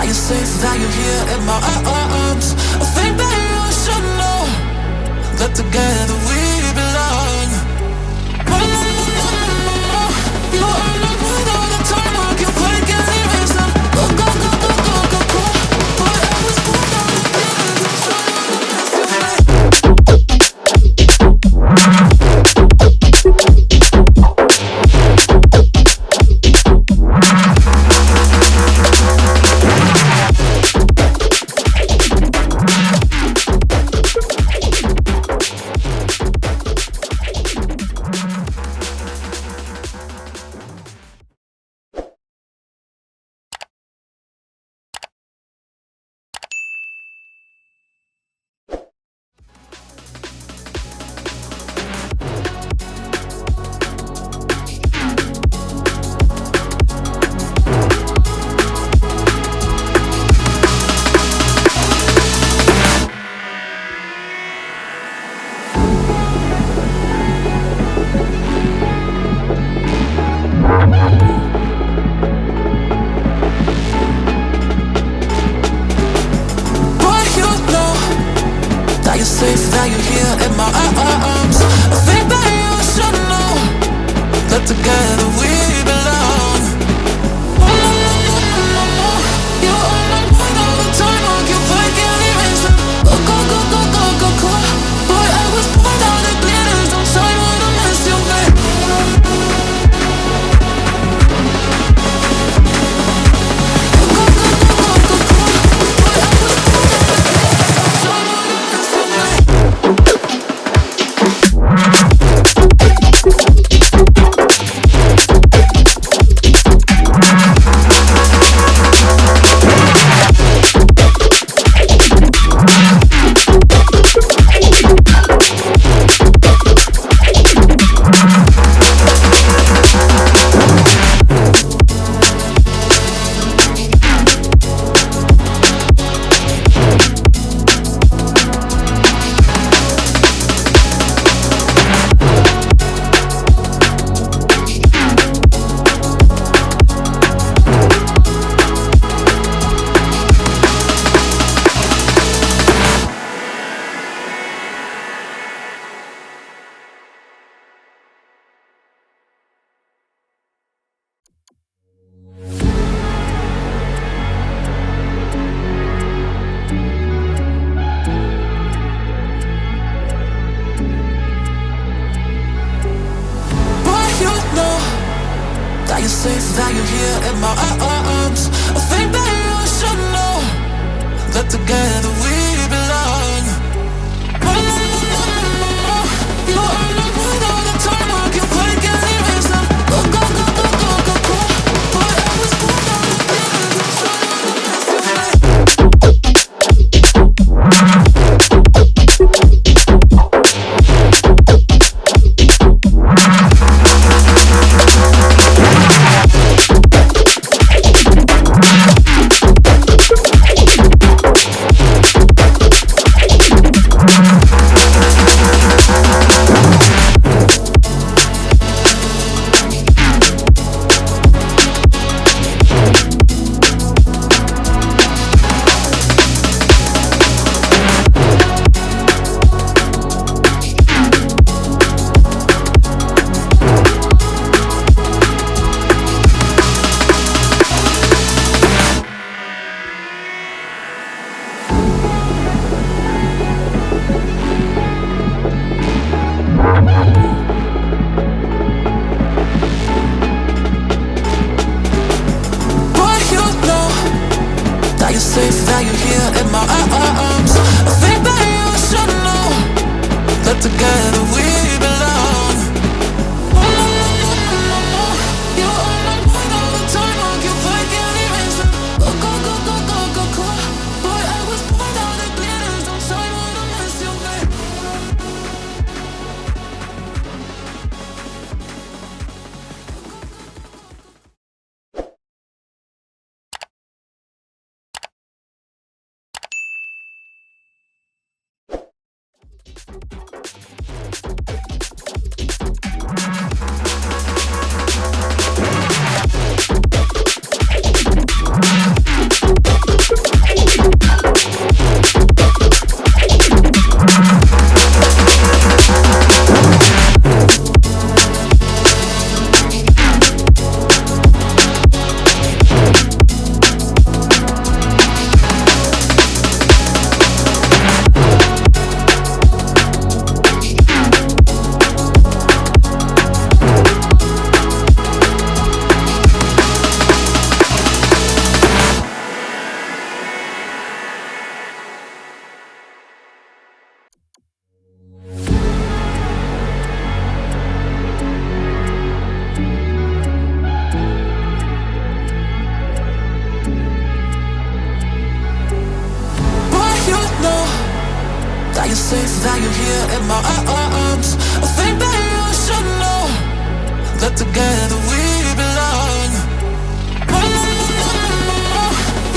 you're safe, that you're here in my arms. I think that you should know that together we belong. You are not worth all the time. I can play, can't erase them. Go, go, go, go, go, go, go. Boy, I was born out of feelings. I'm trying to miss you, man. You're safe, that you're here in my arms. I think that you should know that together we belong. You are not worth all the time. I can play, can't erase them. Go, go, go, go, go, go, go. Boy, I was born out of glitters. Don't try when I miss you, man. Go, go, go, go, go, go, go. Boy, I was born out of glitters. Don't try when I miss you, man. That you're safe, that you're here in my arms. I think that you should know that together we belong. You are not worth all the time. I can play, can't erase them. Go, go, go, go, go, go, go. Boy, I was born out of feelings. I'm trying to miss you, man. value here in my arms. I think that you should know that together we belong.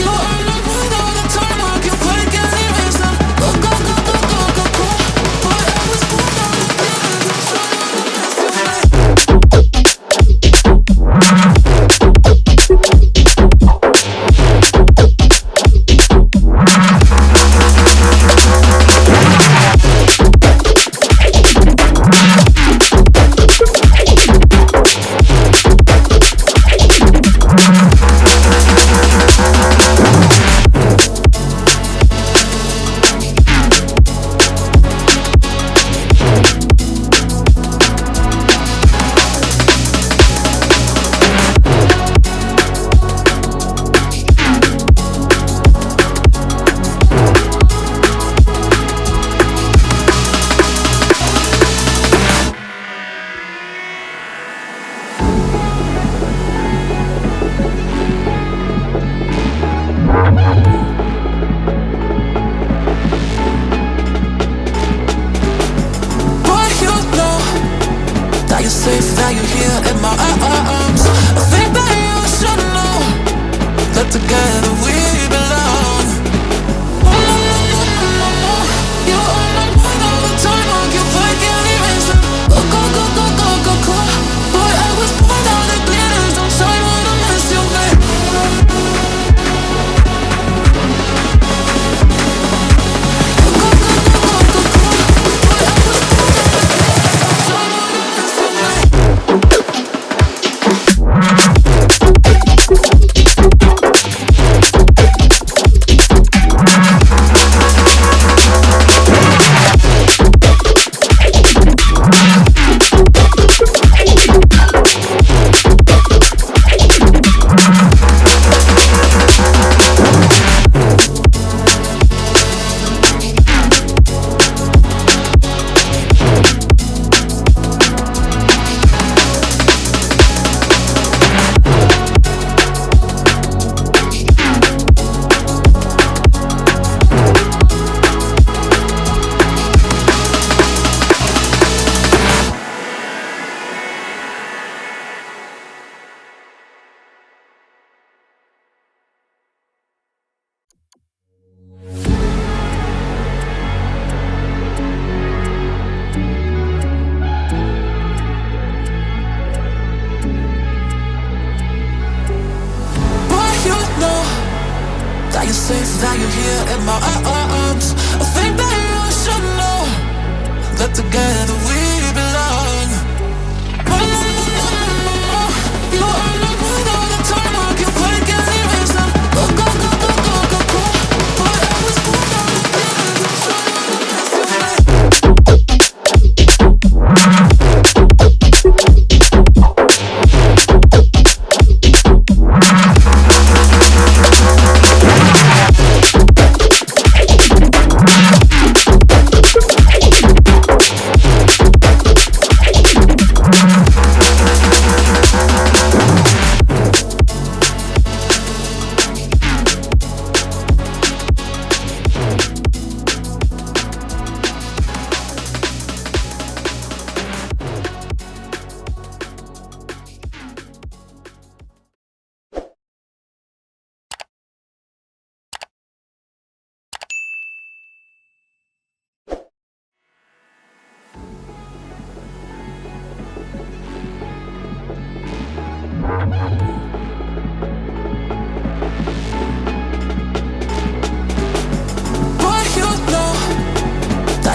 You are not worth all the time. I can break any reason. Go, go, go, go, go, go, go. Boy, I was born on the planet. I'm trying to miss you, man. Safe value here in my arms. I think that you should know that together we belong. You are not mine all the time. I can break any reason. Go, go, go, go, go, go, go. Boy, I was born on the glitters. Don't try to miss you, man. Go, go, go, go, go, go, go. Boy, I was born on the glitters. Don't try to miss you, man. Safe value here in my arms. I think that you should know that together we belong. You are not worth all the time. I can break any reason. Go, go, go, go, go, go, go. Boy, I was born on the planet. I'm trying to miss you, man.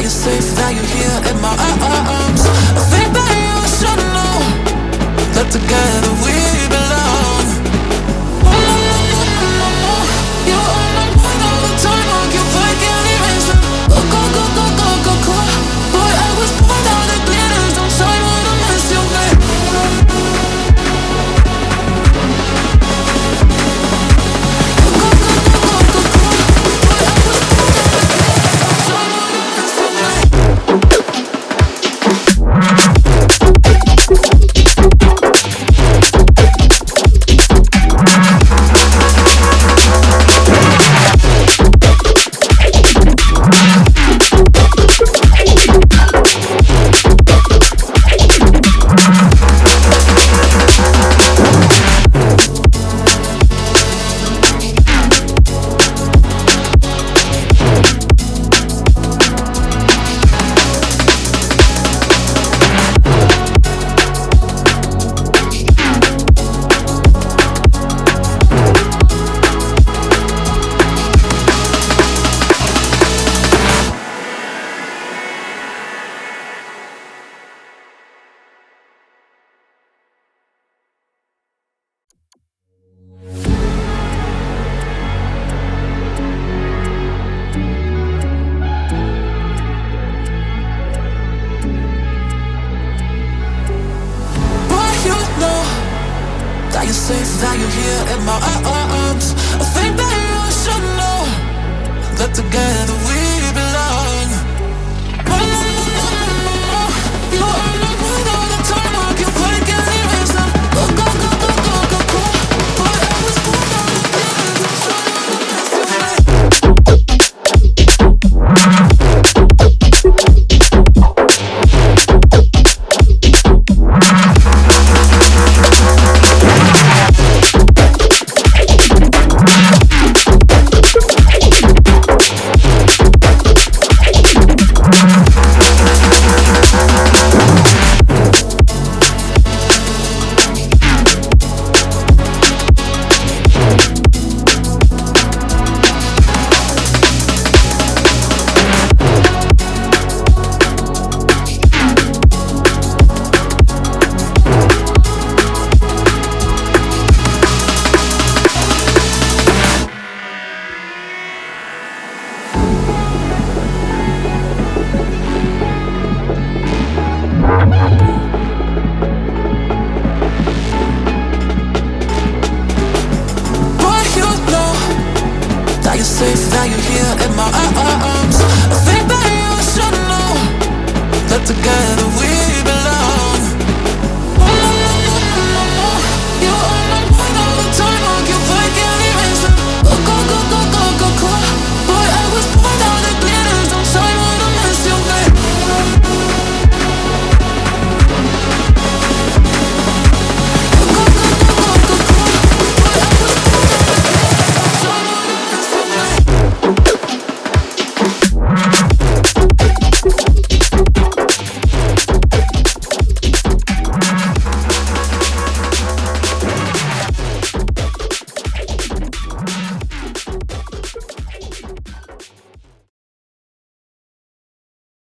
Safe value here in my arms. I think that you should know that together we belong. You are not mine all the time. I can break any reason. Go, go, go, go, go, go, go. Boy, I was born on the glitters. Don't try to miss you, man. Go, go, go, go, go, go, go. Boy, I was born on the glitters. Don't try to miss you, man. now you're here in my arms. I think that you should know that together we